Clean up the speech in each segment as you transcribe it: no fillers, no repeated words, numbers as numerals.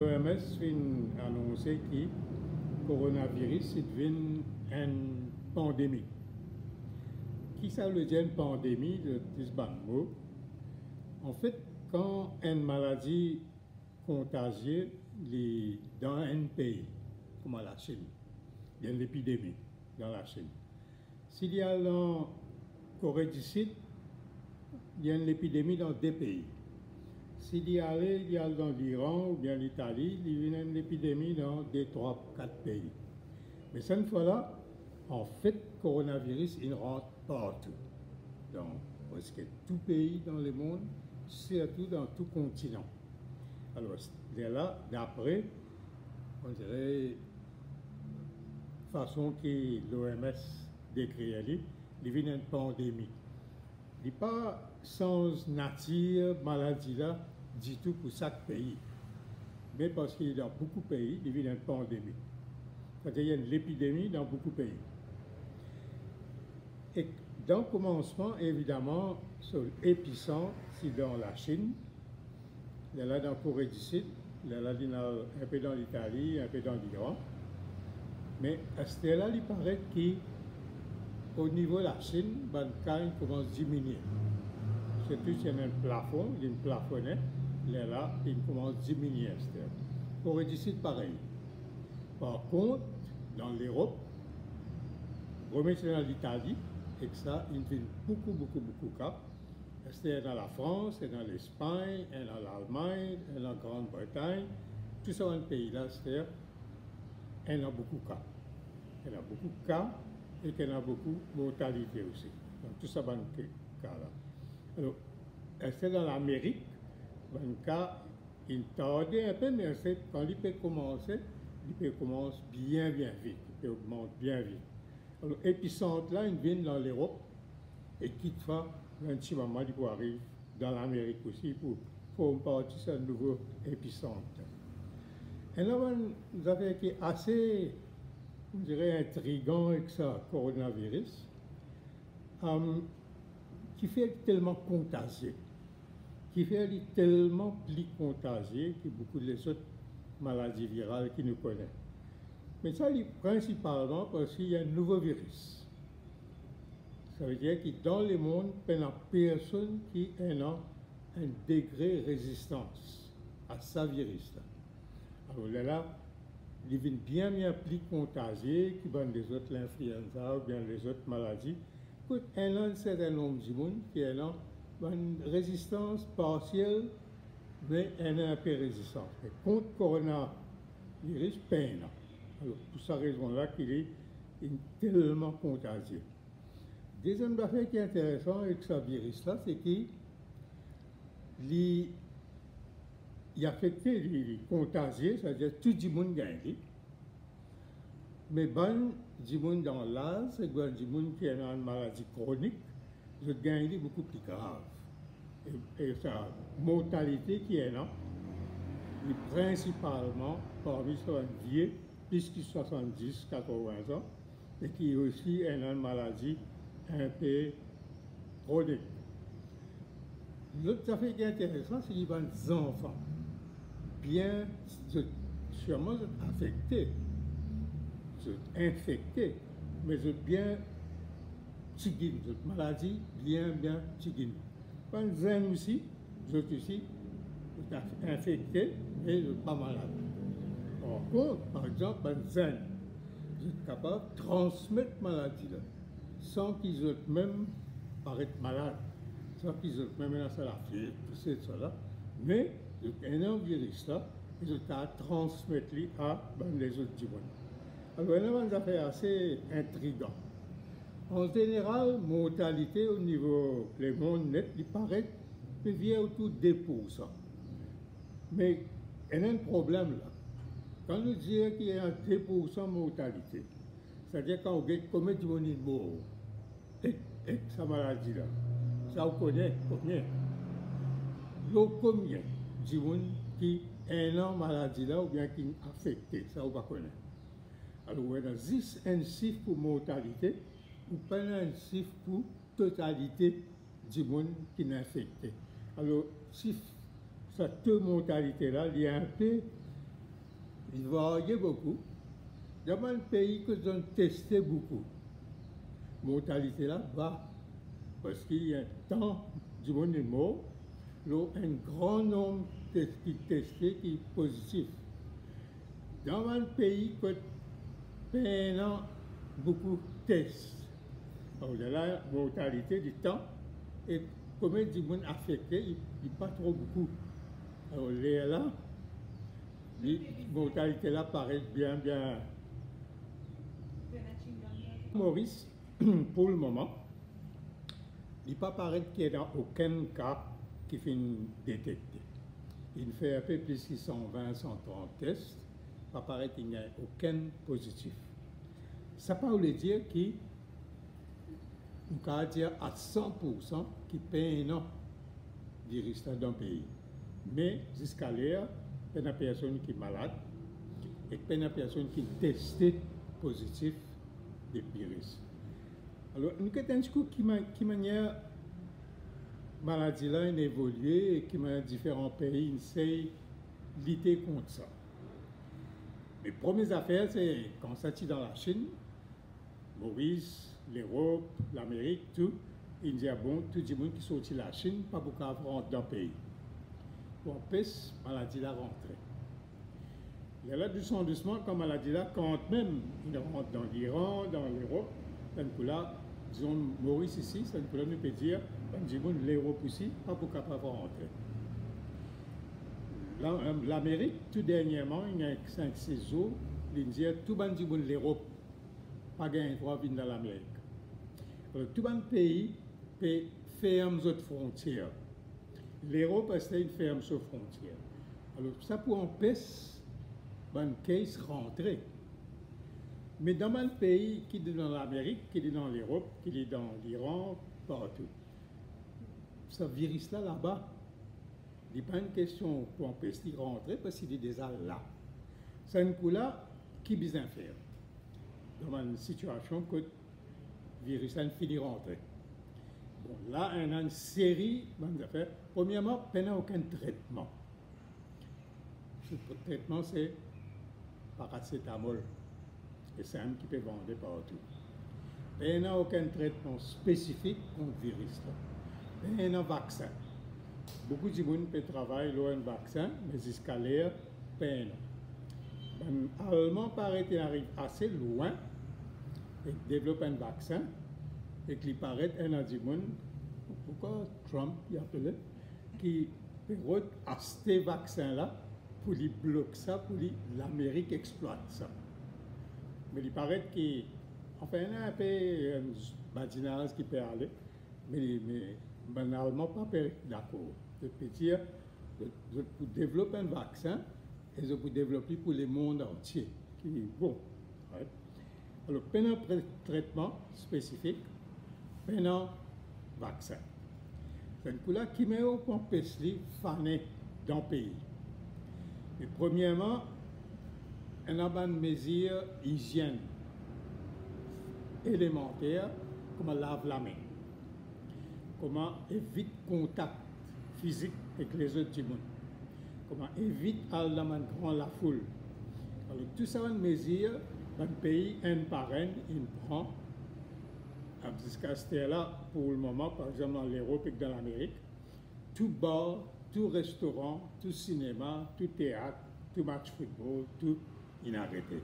L'OMS vient annoncer que le coronavirus devient une pandémie. Qui ça veut dire une pandémie de ce mot? En fait, quand une maladie contagieuse dans un pays, comme la Chine, il y a une épidémie dans la Chine. S'il y a en Corée du Sud, il y a une épidémie dans des pays. S'il y a dans l'Iran ou bien l'Italie, il y a une épidémie dans des 3-4 pays. Mais cette fois-là, en fait, le coronavirus, il rentre partout. Dans presque tout pays dans le monde, surtout dans tout continent. Alors, là, d'après, on dirait, façon que l'OMS décrit, il vient une pandémie. Il n'est pas sans nature, maladie là, du tout pour chaque pays. Mais parce qu'il y a dans beaucoup de pays, il vient une pandémie. C'est-à-dire qu'il y a une épidémie dans beaucoup de pays. Et dans le commencement, évidemment, sur l'épicentre, c'est dans la Chine, il y a là dans la Corée du Sud, il y a là un peu dans l'Italie, un peu dans l'Iran. Mais à ce là il paraît qu'au niveau de la Chine, le cas commence à diminuer. Surtout s'il y a un plafond, il y a une plafonnette, là, il commence à diminuer. Corée du Sud, pareil. Par contre, dans l'Europe, remettez dans l'Italie, et que ça, il y a beaucoup de cas. C'est dans la France, et dans l'Espagne, et dans l'Allemagne, et dans la Grande-Bretagne. Tout ça, un pays là, c'est-à-dire, il y a beaucoup de cas. Il y a beaucoup de cas et qu'il y a beaucoup de mortalité aussi. Donc, tout ça, c'est un cas là. Alors, c'est dans l'Amérique, un cas, il tardait un peu, mais quand il peut commencer bien vite. Il peut augmenter bien vite. Alors, l'épicentre là, il vient dans l'Europe et qui fait un petit moment, il peut arriver dans l'Amérique aussi pour former partie de ce nouveau épicentre. Et là, nous avons été assez, on dirait, intriguant avec ce coronavirus, qui fait tellement contagieux, qui fait tellement plus contagieux que beaucoup des autres maladies virales qui nous connaissent. Mais ça, principalement parce qu'il y a un nouveau virus. Ça veut dire que dans le monde, il y a personne qui a un degré de résistance à ce virus-là. Alors là, il devient bien plus contagieux que les autres l'influenza ou bien les autres maladies. Il y a un certain nombre de monde qui a une résistance partielle, mais elle est un peu résistante. Et contre le coronavirus, peine. Alors, pour cette raison-là, qu'il est tellement contagieux. Deuxième affaire qui est intéressante avec ce virus-là, c'est qu'il affecte les contagieux, c'est-à-dire tout le monde gagne. Mais bon, du monde dans l'âge, c'est du monde qui a une maladie chronique, je gagne beaucoup plus grave. Et sa mortalité qui est là, est principalement parmi les vieux, plus que 70, 80 ans, et qui aussi a une maladie un peu chronique. L'autre affaire qui est intéressante, c'est qu'il y a des enfants bien, sûrement affectés, infectés, mais bien tigines, cette maladie bien tigine. Pas un zen aussi, je suis infecté, mais je ne suis pas malade. Par contre, par exemple, un zen, vous êtes capable de transmettre la maladie là, sans qu'ils aient même paraître malade, sans qu'ils aient même la fièvre, tout ça, mais un virus là, ils ont qu'à transmettre à les autres du monde. Alors, il y a des affaires assez intrigantes. En général, mortalité au niveau du monde net, il paraît qu'il vient autour de 2%. Mais il y a un problème là. Quand nous disons qu'il y a 2% de mortalité, c'est-à-dire quand on gagne combien de monde est mort avec sa maladie là, ça vous connaît combien? Combien de monde qui a une maladie là ou bien qui est affecté, ça vous ne connaissez. Alors, on a un chiffre pour mortalité, ou pas un chiffre pour totalité du monde qui est infecté. Alors, si cette mortalité-là, il y a un peu il varie beaucoup. Dans un pays que ont testé beaucoup, mortalité là bas, parce qu'il y a tant du monde est mort, un grand nombre qui testé qui est positif. Dans un pays que pendant beaucoup de tests, alors la mortalité du temps, et combien de monde affecté, il n'est pas trop beaucoup. Alors là, la mortalité là paraît bien. Maurice, pour le moment, il ne pas paraître qu'il n'y a aucun cas qui fait détecté. Il fait un peu plus de 120, 130 tests, pas paraître qu'il n'y a aucun positif. Ça ne veut pas dire qu'on peut dire à 100% qu'il peut un virus dans le pays. Mais jusqu'à l'heure, il y a des personnes qui sont malades et il y a des personnes qui sont testées positives des virus. Alors, nous avons qui manière maladie là évolué et qui manière différents pays essaient de lutter contre ça. Les premières affaires, c'est quand ça tire dans la Chine, Maurice, l'Europe, l'Amérique, tout, il dit bon, tout le monde qui sortit de la Chine, pas beaucoup à rentrer dans le pays. Pour empêcher la maladie là rentrer. Il y a là doucement, quand la maladie là, quand même il rentre dans l'Iran, dans l'Europe, là, disons Maurice ici, ça nous peut dire, l'Europe aussi, pas pour capable de rentrer. L'Amérique, tout dernièrement, il y a 5-6 jours, il dit tout le monde l'Europe, pas gagné droit de venir dans l'Amérique. Tout le pays peut fermer les frontières. L'Europe est une ferme sur frontière. Alors, ça pour empêcher un case rentrer. Mais dans un pays qui est dans l'Amérique, qui est dans l'Europe, qui est dans l'Iran, partout, ce virus-là, là-bas, il n'est pas une question pour empêcher de rentrer parce qu'il est déjà là. C'est un coup-là qui est besoin de faire. Dans une situation que le virus-là finit de rentrer. Bon, là, on a une série d'affaires. Premièrement, il n'y a aucun traitement. Le traitement, c'est paracétamol. Et c'est un qui peut vendre partout. Il n'y a aucun traitement spécifique contre le virus. Il y a un vaccin. Beaucoup de gens peuvent travailler sur un vaccin, mais jusqu'à l'air, peine. Allemand paraît qu'il arrive assez loin et développe un vaccin et qu'il paraît un adimon, pourquoi Trump y appelait, qui peut acheter ce vaccin-là pour lui bloquer ça, pour l'Amérique exploite ça. Mais il paraît qu'il enfin, il y a un peu badinage qui peut aller, mais banalement pas d'accord. Je peux dire, pour développer un vaccin, et je peux développer pour le monde entier, qui est bon. Ouais. Alors, pendant un traitement spécifique, pendant un vaccin. C'est un coup-là qui met au point pesli fané dans le pays. Et premièrement, on a une mesure hygiène élémentaire, comment laver la main, comment éviter contact physique avec les autres du monde, comment éviter à la foule. Alors tout ça, une mesure, dans le pays, un par un, il prend, jusqu'à ce là pour le moment, par exemple dans l'Europe et dans l'Amérique, tout bar, tout restaurant, tout cinéma, tout théâtre, tout match football, tout inarrêté.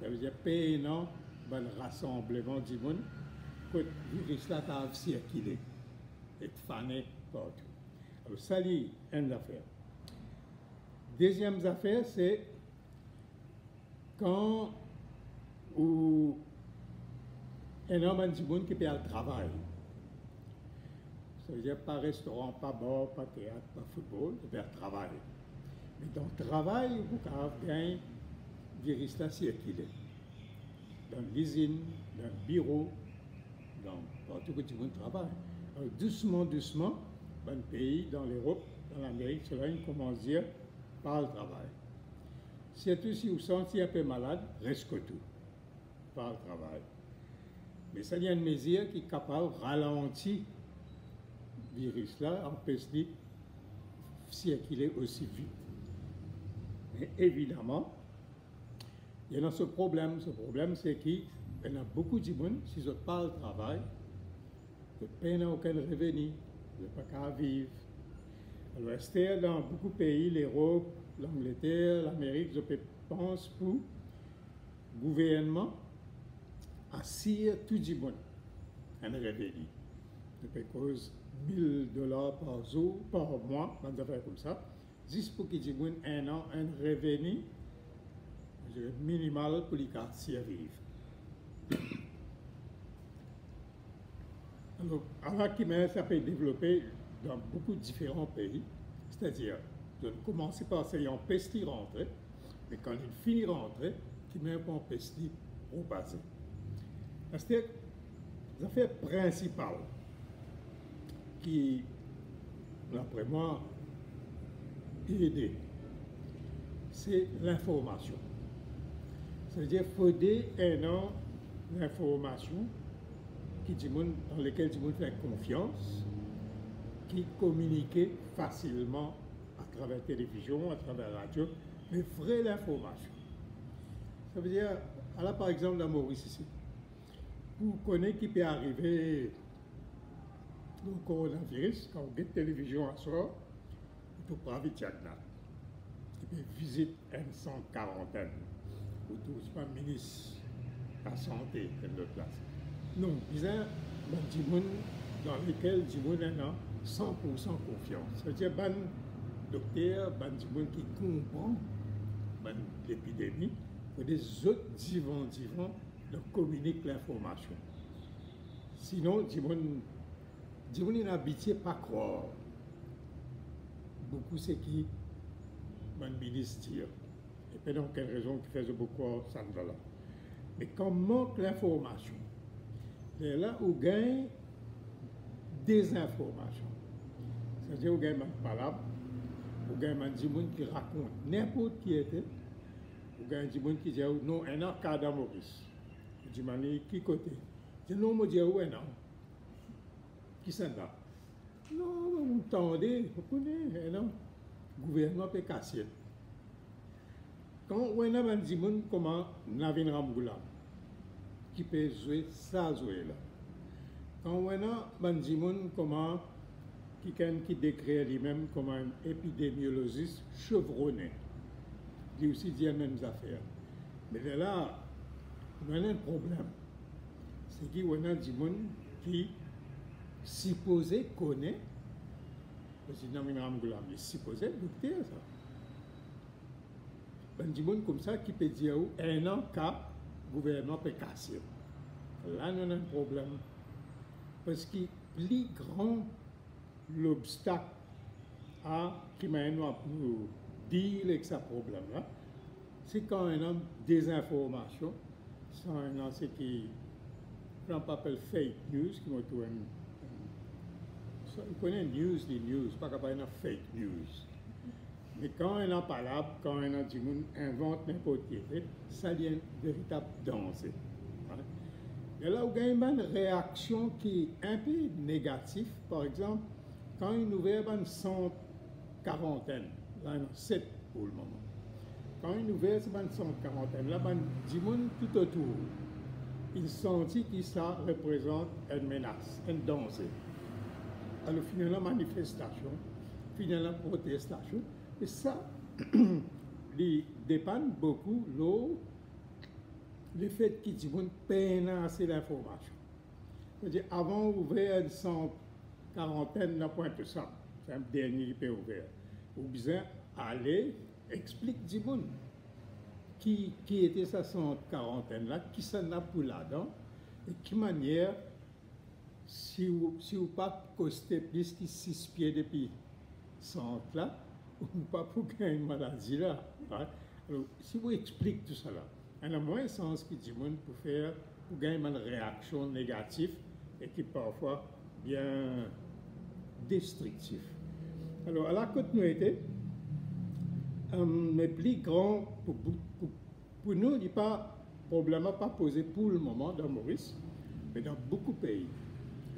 Ça veut dire pays non, un rassemblement du monde, que le virus là a circulé et fané partout. Alors ça, c'est une affaire. Deuxième affaire, c'est quand un homme du monde qui peut aller travailler. Ça veut dire pas restaurant, pas bar, pas théâtre, pas football, il peut travailler. Mais dans le travail, vous avez un virus là circulé. Dans l'usine, dans le bureau, partout que tout le monde travaille. Alors, doucement, dans le pays, dans l'Europe, dans l'Amérique, cela commence à dire par le travail. Surtout si vous sentez un peu malade, reste que tout. Par le travail. Mais ça, il y a une mesure qui est capable de ralentir le virus-là, empêcher de circuler aussi vite. Et évidemment, Il y a ce problème. Ce problème, c'est qu'il y a beaucoup de gens, si je parle de travail, je ne paye aucun revenu, je n'ai pas qu'à vivre. Alors, c'est dans beaucoup de pays, l'Europe, l'Angleterre, l'Amérique, je pense pour le gouvernement assire tout le monde un revenu. Je peux cause $1000 par jour, par mois, dans des affaires comme ça, juste pour qu'ils aient un an, un revenu minimal pour les survivre. Alors, ça peut développer dans beaucoup de différents pays, c'est-à-dire, de commencer par essayer en pesti rentrer, mais quand il finit rentrer, qui met un pesti au passé. C'est-à-dire, l'affaire principale qui, d'après moi, aider, c'est l'information. C'est-à-dire, il faut un an d'information dans lesquelles tout le monde fait confiance, qui communiquent facilement à travers la télévision, à travers la radio, mais vraie l'information. Ça veut dire, là par exemple dans Maurice ici, vous connaissez qui peut arriver le coronavirus, quand vous avez télévision à soi, vous pouvez pas vite et puis visite une 140aine, ou tout pas ministre de la santé de notre place. Non, il y a des gens dans lesquels les gens ont 100% confiance. C'est-à-dire, les docteurs, les gens qui comprennent l'épidémie, et des autres divans de communiquer l'information. Sinon, les gens n'habitent pas à croire. Beaucoup c'est qui les ministres disent. Et puis, donc, quelle raison qui fait beaucoup ça ne va là. Mais quand manque l'information, c'est là où gagne des informations. C'est-à-dire où gagne des palabres, où gagne des gens qui racontent n'importe qui était, où gagne des gens qui disent non, un an cas dans Maurice. Je dis qui côté? Je dis non, je dis où un an? Qui s'en va? Non, vous entendez, vous connaissez, un an. Le gouvernement peut casser. Quand on a des gens comment Navin Ramgoulam, qui peut jouer ça jouer là. Quand on a des gens comment qui décrit lui-même comme un épidémiologiste chevronné, qui aussi dit les mêmes affaires. Mais là, on a un problème. C'est qu'il y a des gens qui supposé connaître, parce que Navin Ramgoulam est supposé docteur ça. Des gens comme ça qui peut dire un an cas le gouvernement peut casser. Là, nous avons un problème. Parce que plus grand l'obstacle qui m'a pour dire avec ce problème-là, c'est quand on a des informations, c'est qui, on appelle fake news, qui m'a trouvé. On connaît les news, pas capable de fake news. Mais quand on a parlé, quand on a dit qu'on invente n'importe quoi, ça devient une véritable danse. Et là, il y a une réaction qui est un peu négative. Par exemple, quand une nouvelle une 140aine, là, il y en a 7 pour le moment. Quand une nouvelle c'est une 140aine, là, il y a des gens tout autour. Ils sentent que ça représente une menace, une danse. Alors, finalement, manifestation, finalement, protestation. Et ça, il dépend beaucoup le fait qu'ils disent peine assez d'informations. C'est-à-dire, avant d'ouvrir une 140aine, n'a point de ça. C'est un dernier qui peut ouvrir. Ou bien aller expliquer aux gens qui était sa 140aine là, qui s'en a pour là-dedans, et qui manière, si vous pas costé plus que 6 pieds depuis 100 là, ou pas pour gagner une maladie là. Hein? Alors, si vous expliquez tout ça là, il y a moins de sens que du monde pour gagner une réaction négative et qui parfois bien destructive. Alors, à la continuité, mais plus grand, pour nous, il n'y a pas de problème pas posé pour le moment dans Maurice, mais dans beaucoup de pays.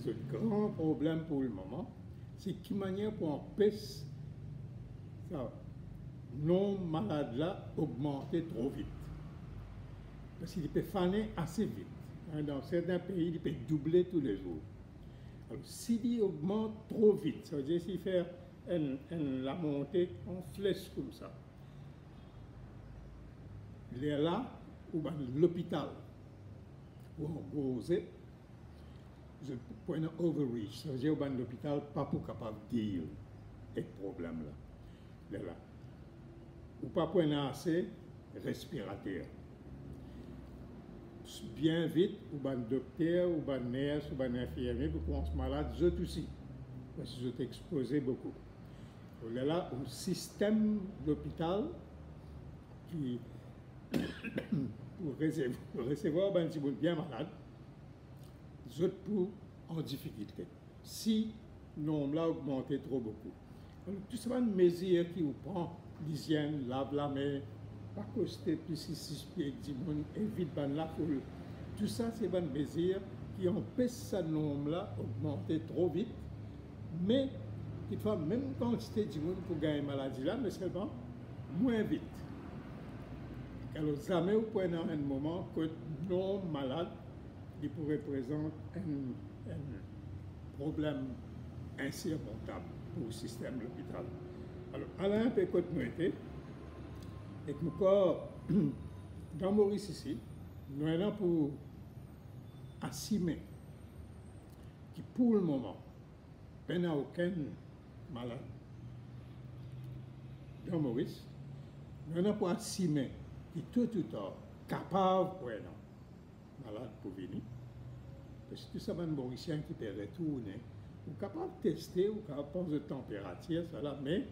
Le grand problème pour le moment, c'est qui manière pour empêcher ça non malade là augmenter trop vite. Parce qu'il peut faner assez vite. Hein, dans certains pays, il peut doubler tous les jours. Alors, s'il augmente trop vite, ça veut dire s'il fait la montée en flèche comme ça, il est là, ou dans l'hôpital, ou en gros, je prends un overreach, ça veut dire que l'hôpital pas pour capable de dire ce problème-là. Il est là. Ou pas pour un assez respirateur. Bien vite, ou ban docteur, ou ban nurse, ou ban infirmier, pour qu'on se malade, je aussi. Parce que je t'ai exposé beaucoup. On est là au système d'hôpital qui, pour recevoir un petit bien malade, je pour en difficulté. Si le nombre là augmenté trop beaucoup. Donc, tout ça, une mesure qui vous prend l'hygiène, lave la main, pas coster plus 6 pieds, évite la foule. Tout ça, c'est une mesure qui empêche ce nombre-là d'augmenter trop vite, mais il faut même quantité de monde pour gagner maladie là, mais seulement moins vite. Alors, jamais vous pouvez dans un moment que non malade, il pourrait présenter un problème insurmontable pour le système de l'hôpital. Alors, Alain peut continuer. Et que encore, dans Maurice ici, nous avons pour assumer que pour le moment, il n'y a aucun malade dans Maurice. Nous avons pour assumer que tout ou tard, capable pour un malade pour venir. Parce que tout ça, les Mauriciens qui peuvent retourner, ou capable de tester, ou capable de prendre de température, ça là, mais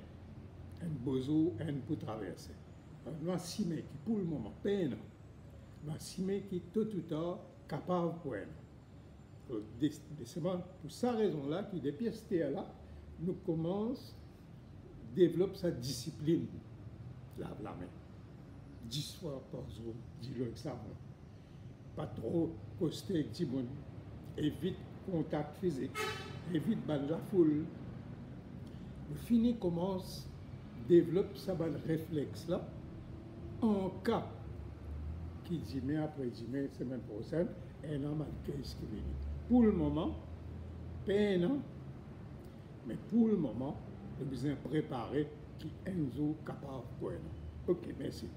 un besoin pour traverser. Nous assumer qui pour le moment, peine, nous assumer qui tout ou tard, capable pour elle. C'est pour cette raison-là que depuis ce là nous commençons à développer sa discipline. Lave la main. 10 fois par jour, dis-le que ça va. Pas trop coster avec tout le monde. Évite contact physique. Évite la foule. Le fini commence à développer sa réflexe-là. En cas qui dit mais après dîner, semaine prochaine, un an de case qui vient. Pour le moment, pas un an, mais pour le moment, nous sommes préparés qui est un jour capable pour un an. Ok, merci.